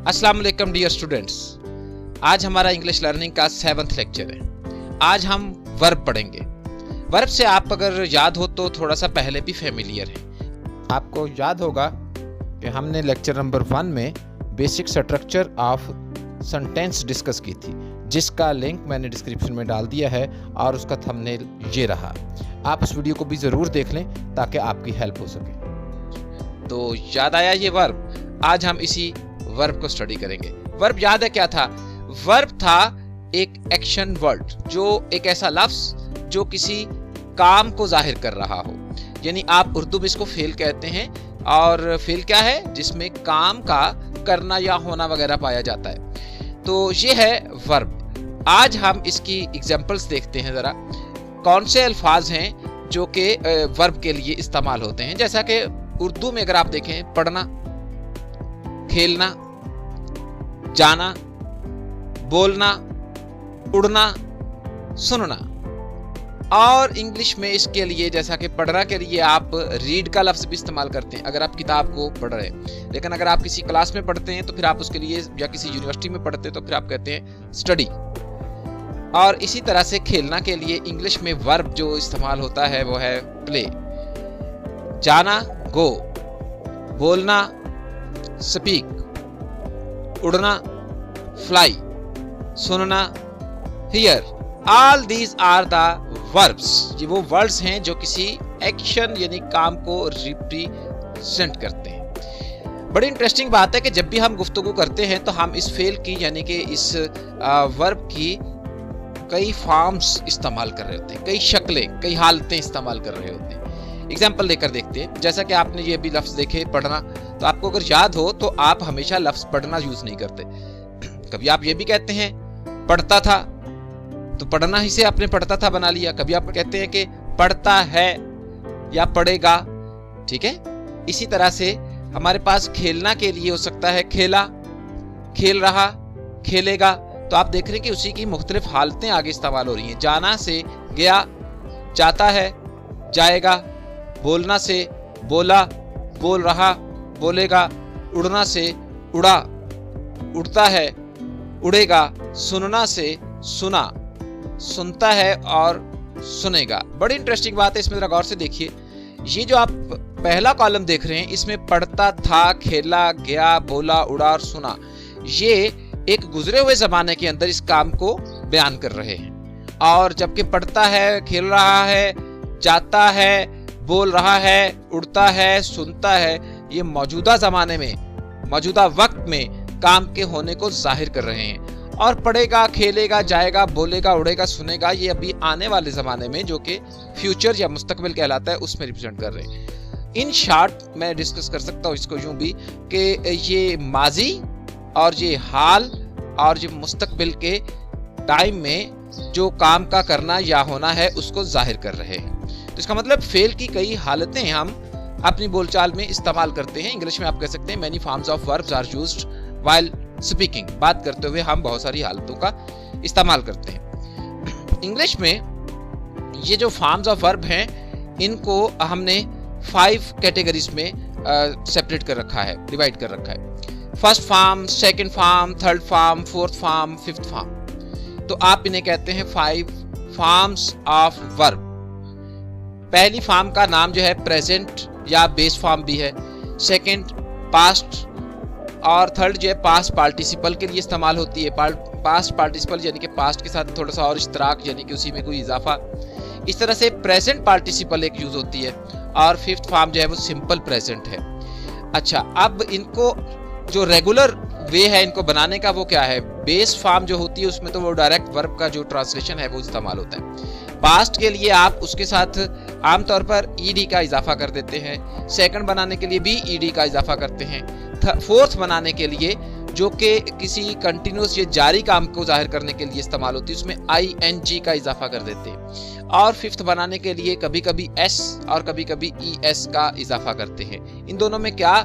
अस्सलाम वालेकुम dear students. आज हमारा इंग्लिश लर्निंग का 7th लेक्चर है। आज हम वर्ब पढ़ेंगे। वर्ब से आप अगर याद हो तो थोड़ा सा पहले भी फेमिलियर है। आपको याद होगा कि हमने लेक्चर नंबर 1 में basic structure of sentence discuss की थी, जिसका लिंक मैंने डिस्क्रिप्शन में डाल दिया है और उसका थंबनेल ये रहा। आप उस वीडियो को भी ज़रूर देख लें ताकि आपकी हेल्प हो सके। तो याद आया ये वर्ब। आज हम इसी वर्ब को स्टडी करेंगे। वर्ब याद है क्या था? वर्ब था एक एक्शन वर्ड, जो एक ऐसा लफ्ज जो किसी काम को जाहिर कर रहा हो। यानी आप उर्दू में इसको फेल कहते हैं, और फेल क्या है? जिसमें काम का करना या होना वगैरह पाया जाता है। तो ये है वर्ब। आज हम इसकी एग्जांपल्स देखते हैं जरा, कौन से अल्फाज हैं जो कि वर्ब के लिए इस्तेमाल होते हैं। जैसा कि उर्दू में अगर आप देखें, पढ़ना, खेलना, जाना, बोलना, उड़ना, सुनना। और इंग्लिश में इसके लिए, जैसा कि पढ़ना के लिए आप रीड का लफ्ज भी इस्तेमाल करते हैं अगर आप किताब को पढ़ रहे हैं। लेकिन अगर आप किसी क्लास में पढ़ते हैं तो फिर आप उसके लिए, या किसी यूनिवर्सिटी में पढ़ते हैं तो फिर आप कहते हैं स्टडी। और इसी तरह से खेलना के लिए इंग्लिश में वर्ब जो इस्तेमाल होता है वो है प्ले। जाना, गो, बोलना, स्पीक, उड़ना, फ्लाई, सुनना, hear. All these are the verbs. ये वो वर्ड्स हैं जो किसी एक्शन यानी काम को रिप्रेजेंट करते हैं। बड़ी इंटरेस्टिंग बात है कि जब भी हम गुफ्तगू करते हैं तो हम इस फेल की, यानी कि इस वर्ब की कई फॉर्म्स इस्तेमाल कर रहे होते हैं, कई शक्लें, कई हालतें इस्तेमाल कर रहे होते हैं। एग्जाम्पल लेकर देखते हैं। जैसा कि आपने ये भी लफ्ज देखे, पढ़ना, तो आपको अगर याद हो तो आप हमेशा लफ्ज पढ़ना यूज नहीं करते। कभी आप ये भी कहते हैं पढ़ता था, तो पढ़ना ही से आपने पढ़ता था बना लिया। कभी आप कहते हैं कि पढ़ता है या पढ़ेगा, ठीक है। इसी तरह से हमारे पास खेलना के लिए हो सकता है खेला, खेल रहा, खेलेगा। तो आप देख रहे हैं कि उसी की मुख्तलिफ हालतें आगे इस्तेमाल हो रही हैं। जाना से गया, जाता है, जाएगा। बोलना से बोला, बोल रहा, बोलेगा। उड़ना से उड़ा, उड़ता है, उड़ेगा। सुनना से सुना, सुनता है और सुनेगा। बड़ी इंटरेस्टिंग बात है, इसमें जरा गौर से देखिए। ये जो आप पहला कॉलम देख रहे हैं, इसमें पढ़ता था, खेला, गया, बोला, उड़ा और सुना, ये एक गुजरे हुए जमाने के अंदर इस काम को बयान कर रहे हैं। और जबकि पढ़ता है, खेल रहा है, जाता है, बोल रहा है, उड़ता है, सुनता है, ये मौजूदा जमाने में, मौजूदा वक्त में काम के होने को जाहिर कर रहे हैं। और पढ़ेगा, खेलेगा, जाएगा, बोलेगा, उड़ेगा, सुनेगा, ये अभी आने वाले जमाने में, जो कि फ्यूचर या मुस्तकबिल कहलाता है, उसमें रिप्रेजेंट कर रहे हैं। इन शॉर्ट मैं डिस्कस कर सकता हूँ इसको यूं भी कि ये माजी और ये हाल और ये मुस्तकबिल के टाइम में जो काम का करना या होना है उसको जाहिर कर रहे हैं। तो इसका मतलब फेल की कई हालतें हम अपनी बोलचाल में इस्तेमाल करते हैं। इंग्लिश में आप कह सकते हैं many forms of verbs are used while speaking. बात करते हुए हम बहुत सारी हालतों का इस्तेमाल करते हैं। इंग्लिश में ये जो फॉर्म्स ऑफ वर्ब हैं, इनको हमने 5 कैटेगरीज में सेपरेट कर रखा है, डिवाइड कर रखा है। First form, second form, third form, fourth form, fifth form. तो आप इन्हें कहते हैं 5 फॉर्म्स ऑफ वर्ब। पहली फॉर्म का नाम जो है प्रेजेंट या बेस फॉर्म भी है। सेकंड पास्ट, और थर्ड जो है पास्ट पार्टिसिपल के लिए इस्तेमाल होती है। पास्ट पार्टिसिपल यानी कि पास्ट के साथ थोड़ा सा और इश्तराक, यानी कि उसी में कोई इजाफा। इस तरह से प्रेजेंट पार्टिसिपल एक यूज होती है। और फिफ्थ फॉर्म जो है वो सिंपल प्रेजेंट है। अच्छा, अब इनको जो रेगुलर वे है इनको बनाने का, वो क्या है? बेस फॉर्म जो होती है उसमें तो वो डायरेक्ट वर्ब का जो ट्रांसलेशन है वो इस्तेमाल होता है। पास्ट के लिए आप उसके साथ आमतौर पर ईडी का इजाफा कर देते हैं। सेकंड बनाने के लिए भी ईडी का इजाफा करते हैं। फोर्थ बनाने के लिए, जो कि किसी कंटिन्यूस या जारी काम को जाहिर करने के लिए इस्तेमाल होती है, उसमें ING का इजाफा कर देते हैं। और फिफ्थ बनाने के लिए कभी कभी S और कभी कभी ES का इजाफा करते हैं। इन दोनों में क्या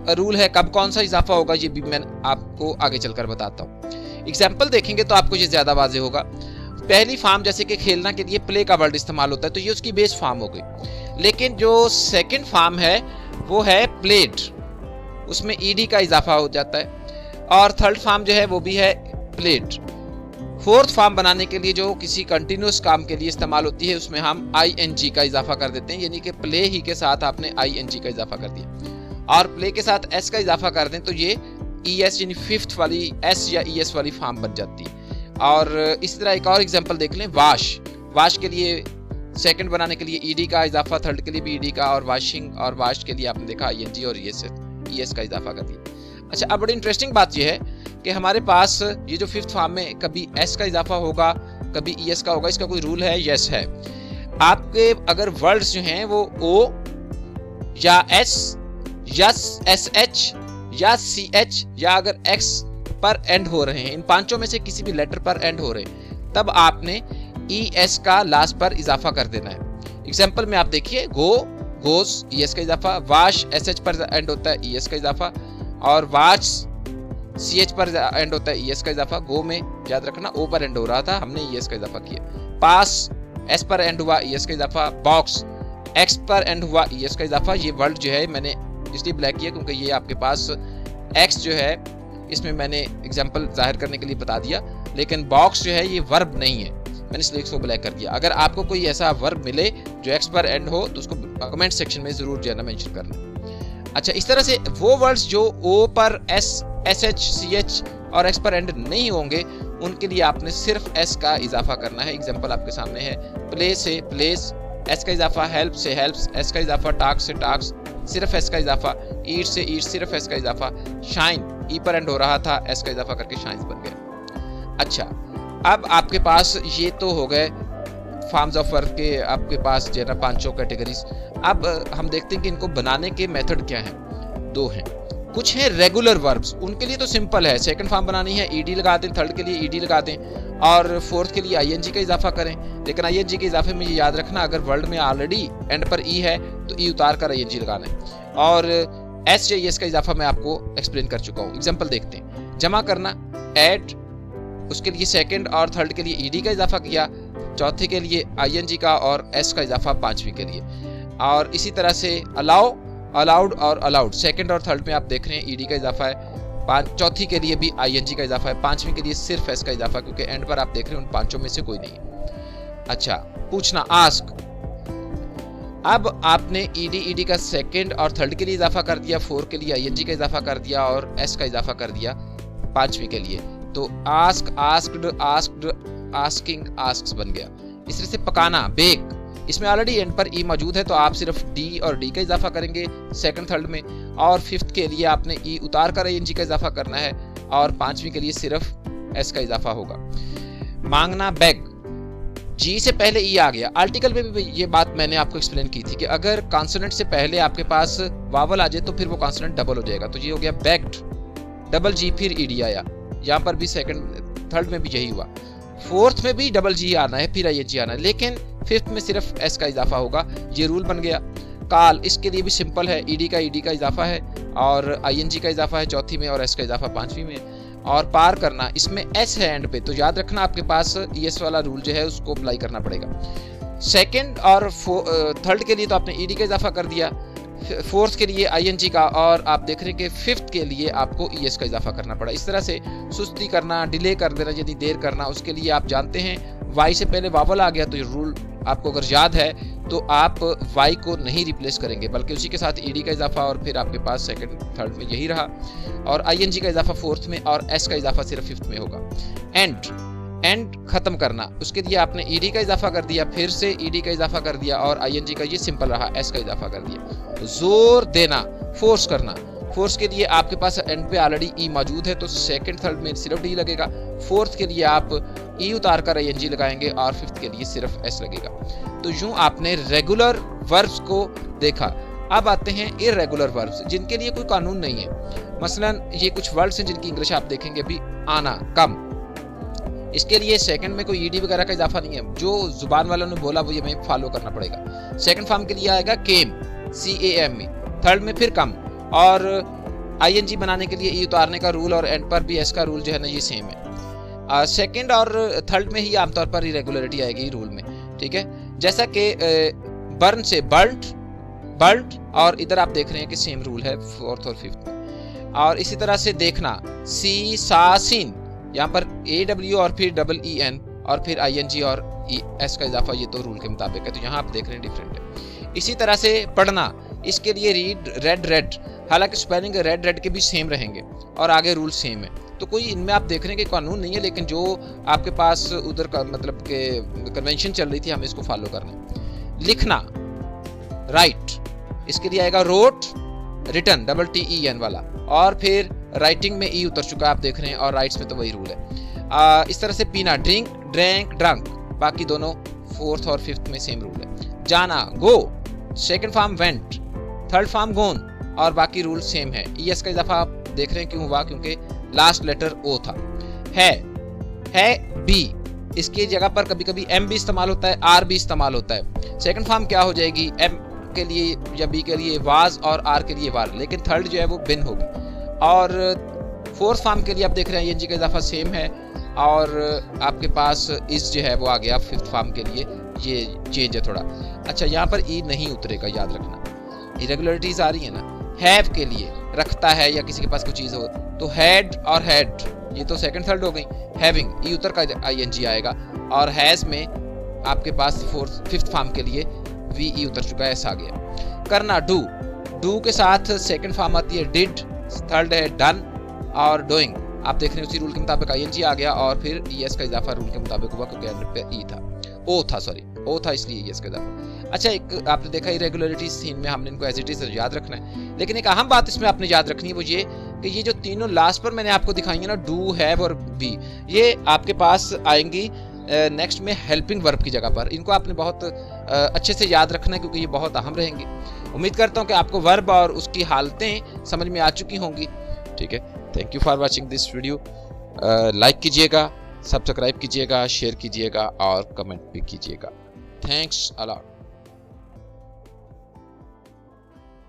रूल है, कब कौन सा इजाफा होगा, ये भी मैं आपको आगे चलकर बताता हूँ। एग्जाम्पल देखेंगे तो आपको ये ज्यादा वाज़ेह होगा। पहली फॉर्म जैसे कि खेलना के लिए प्ले का वर्ड इस्तेमाल होता है, तो ये उसकी बेस फॉर्म हो गई। लेकिन जो सेकंड फॉर्म है वो है प्लेड, उसमें ईडी का इजाफा हो जाता है। और थर्ड फॉर्म जो है वो भी है प्लेड। फोर्थ फॉर्म बनाने के लिए जो किसी कंटिन्यूस काम के लिए इस्तेमाल होती है उसमें हम ing का इजाफा कर देते हैं, यानी कि प्ले ही के साथ आपने ing का इजाफा कर दिया और प्ले के साथ s का इजाफा कर दें तो ये es यानी फिफ्थ वाली s या es वाली फॉर्म बन जाती है। और इसी तरह एक और एग्जांपल देख लें, वाश के लिए सेकंड बनाने के लिए ed का इजाफा, थर्ड के लिए भी ed का, और वाशिंग और वाश के लिए आपने देखा ing और es का इजाफा कर दिया। अच्छा, अब बड़ी इंटरेस्टिंग बात यह है कि हमारे पास ये जो फिफ्थ फॉर्म में कभी s का इजाफा होगा कभी es का होगा, इसका कोई रूल है? यस है। आपके अगर वर्ड्स जो हैं वो o या s या sh या ch या अगर x पर एंड हो रहे हैं, इन पांचों में से किसी भी लेटर पर एंड हो रहे हैं, तब आपने es का लास्ट पर इजाफा कर देना है। एग्जांपल में आप देखिए, गो गोस es का इजाफा, वाश sh पर एंड होता है es का इजाफा, और वाच ch पर एंड होता है es का इजाफा। गो में याद रखना o पर एंड हो रहा था, हमने es का इजाफा किया। पास s पर एंड हुआ es का इजाफा, बॉक्स x पर एंड हुआ es का इजाफा। ये वर्ड जो है मैंने इसलिए ब्लैक किया क्योंकि ये आपके पास x जो है इसमें मैंने एग्जांपल जाहिर करने के लिए बता दिया, लेकिन बॉक्स जो है ये वर्ब नहीं है, मैंने इसलिए इसको ब्लैक कर दिया। अगर आपको कोई ऐसा वर्ब मिले जो x पर एंड हो तो उसको कमेंट सेक्शन में जरूर जो है ना मेंशन करना। अच्छा, इस तरह से वो वर्ड्स जो o पर s sh ch और x पर एंड नहीं होंगे उनके लिए आपने सिर्फ s का इजाफा करना है। एग्जांपल आपके सामने है, प्ले से प्लेस s का इजाफा, हेल्प से हेल्प्स s का इजाफा, टास्क से टास्क सिर्फ s का इजाफा, ईट से ईट सिर्फ s का इजाफा, शाइन ई पर एंड हो रहा था s का इजाफा करके शाइन्स बन गया। अच्छा, अब आपके पास ये तो हो गए फॉर्म्स ऑफ वर्ब के आपके पास जो है ना पांचों कैटेगरीज। अब हम देखते हैं कि इनको बनाने के मेथड क्या हैं। दो हैं, कुछ है रेगुलर वर्ब्स, उनके लिए तो सिंपल है, सेकंड फॉर्म बनानी है ed लगा दें, थर्ड के लिए ed लगा दें और फोर्थ के लिए ing का इजाफा करें। लेकिन ing के इजाफे में ये याद रखना, अगर वर्ड में ऑलरेडी एंड पर e है तो e उतार कर ing लगाना है। और s या es का इजाफा मैं आपको एक्सप्लेन कर चुका हूँ। एग्जाम्पल देखते हैं, जमा करना ऐड, उसके लिए सेकंड और थर्ड के लिए ed का इजाफा किया, चौथे के लिए ing का और s का इजाफा पांचवी के लिए। और इसी तरह से अलाउ, अलाउड और अलाउड, सेकंड और थर्ड में आप देख रहे हैं ed का इजाफा है, चौथी के लिए भी ing का इजाफा है, पांचवी के लिए सिर्फ s का इजाफा, क्योंकि एंड पर आप देख रहे हैं उन पांचों में से कोई नहीं है। अच्छा, पूछना आस्क, अब आपने ed का सेकंड और थर्ड के लिए इजाफा कर दिया, फोर्थ के लिए ing का इजाफा कर दिया और s का इजाफा कर दिया पांचवी के लिए, तो ask, asked, asked, asking, asks बन गया। इस तरह से पकाना बेक, इसमें ऑलरेडी एंड पर e मौजूद है तो आप सिर्फ d और d का इजाफा करेंगे सेकंड थर्ड में, और फिफ्थ के लिए आपने e उतार कर ing का इजाफा करना है और पांचवी के लिए सिर्फ s का इजाफा होगा। मांगना बैग, g से पहले e आ गया। आर्टिकल में भी ये बात मैंने आपको एक्सप्लेन की थी कि अगर कॉन्सोनेंट से पहले आपके पास वावल आ जाए तो फिर वो कॉन्सोनेंट डबल हो जाएगा, तो ये हो गया बैग्ड, डबल g फिर ed आया। यहाँ पर भी सेकंड थर्ड में भी यही हुआ, फोर्थ में भी डबल g आना है फिर ing आना है, लेकिन फिफ्थ में सिर्फ s का इजाफा होगा, ये रूल बन गया। काल, इसके लिए भी सिंपल है, ed का इजाफा है और ing का इजाफा है चौथी में और s का इजाफा पांचवी में। और पार करना, इसमें s है एंड पे, तो याद रखना आपके पास es वाला रूल जो है उसको अप्लाई करना पड़ेगा। सेकंड और थर्ड के लिए तो आपने ed का इजाफा कर दिया, फोर्थ के लिए ing का, और आप देख रहे हैं कि फिफ्थ के लिए आपको es का इजाफा करना पड़ा। इस तरह से सुस्ती करना, डिले कर देना, यदि देर करना, उसके लिए आप जानते हैं y से पहले वावल आ गया तो ये रूल आपको अगर याद है तो आप y को नहीं रिप्लेस करेंगे बल्कि उसी के साथ ed का इजाफा और फिर आपके पास सेकंड थर्ड में यही रहा, और ing का इजाफा फोर्थ में और s का इजाफा सिर्फ फिफ्थ में होगा। एंड खत्म करना, उसके लिए आपने ed का इजाफा कर दिया, फिर से ed का इजाफा कर दिया और ing का ये सिंपल रहा, s का इजाफा कर दिया। जोर देना, फोर्स करना, फोर्स के लिए आपके पास एंड पे ऑलरेडी ई मौजूद है तो सेकंड थर्ड में सिर्फ डी लगेगा, फोर्थ के लिए आप ई उतार कर ing लगाएंगे और फिफ्थ के लिए सिर्फ s लगेगा। तो यूं आपने रेगुलर वर्ब्स को देखा। अब आते हैं इर्रेगुलर वर्ब्स जिनके लिए कोई कानून नहीं है। मसलन ये कुछ वर्ड्स हैं जिनकी इंग्लिश आप देखेंगे अभी, आना, कम, इसके लिए सेकंड में कोई ed वगैरह का इजाफा नहीं है, जो जुबान वालों ने बोला वो ये हमें फॉलो करना पड़ेगा। सेकंड फॉर्म के लिए आएगा केम, CAM में, थर्ड में फिर कम, और ing बनाने के लिए ई उतारने का रूल और एंड पर भी s का रूल जो है ना ये सेम है। सेकंड और थर्ड में ही आमतौर पर इरेगुलरिटी आएगी रूल में, ठीक है। जैसा कि बर्न से बर्न्ट, और इधर आप देख रहे हैं कि सेम रूल है फोर्थ और फिफ्थ में। और इसी तरह से देखना सी सा सीन, यहाँ पर AW और फिर EEN और फिर ING और ES का इजाफा, ये तो रूल के मुताबिक है, तो यहाँ आप देख रहे हैं डिफरेंट है। इसी तरह से पढ़ना, इसके लिए रीड रेड रेड, हालांकि स्पेलिंग रेड रेड के भी सेम रहेंगे और आगे रूल सेम है, तो कोई इनमें आप देख रहे हैं कि कानून नहीं है, लेकिन जो आपके पास उधर का मतलब के कन्वेंशन चल रही थी, हमें इसको फॉलो करना है। लिखना राइट, इसके लिए आएगा रोट, रिटन TEN वाला, और फिर राइटिंग में ई उतर चुका आप देख रहे हैं, और राइट्स में तो वही रूल है। इस तरह से पीना ड्रिंक ड्रैंक ड्रंक, बाकी दोनों 4th और 5th में सेम रूल है। जाना go, second form went, third form gone, और बाकी रूल सेम है। ES का इजाफा आप देख रहे हैं क्यों हुआ, क्योंकि लास्ट लेटर O था। है बी, इसकी जगह पर कभी कभी M भी इस्तेमाल होता है, R भी इस्तेमाल होता है। सेकंड फॉर्म क्या हो जाएगी, M के लिए या B के लिए वाज और R के लिए वार, लेकिन थर्ड जो है वो बिन होगी। और 4th फॉर्म के लिए आप देख रहे हैं ENG का इजाफा सेम है, और आपके पास इस जो है वो आ गया 5th फॉर्म के लिए, ये चेंज है थोड़ा। अच्छा, यहाँ पर ई नहीं उतरेगा, याद रखना, इरेगुलरिटीज आ रही है ना। हैव के लिए रखता है या किसी के पास कोई चीज हो, तो हैड और हैड, ये तो सेकंड थर्ड हो गई। हैविंग ई उतर का ING आएगा, और हैज में आपके पास 5th फॉर्म के लिए VE उतर चुका है, ऐसा आ गया। करना डू के साथ सेकंड फॉर्म आती है डिड, थर्ड है डन, और डूइंग आप देख रहे हैं उसी रूल के मुताबिक ING आ गया, और फिर ES का इजाफा रूल के मुताबिक हुआ, क्योंकि एंड पे ई था, O था इसलिए ES का इजाफा। अच्छा, एक आपने देखा इरेगुलरिटीज थी इनमें, हमने इनको एज इट इज याद रखना है, लेकिन एक अहम बात इसमें आपने याद रखनी है, वो ये कि ये जो तीनों लास्ट पर मैंने आपको दिखाई है ना, डू हैव और बी, ये आपके पास आएंगी नेक्स्ट में हेल्पिंग वर्ब की जगह पर। इनको आपने बहुत अच्छे से याद रखना है, क्योंकि ये बहुत अहम रहेंगी। उम्मीद करता हूँ कि आपको वर्ब और उसकी हालतें समझ में आ चुकी होंगी। ठीक है, thank you for watching this video. Like कीजिएगा, सब्सक्राइब कीजिएगा, शेयर कीजिएगा और कमेंट भी कीजिएगा। Thanks a lot.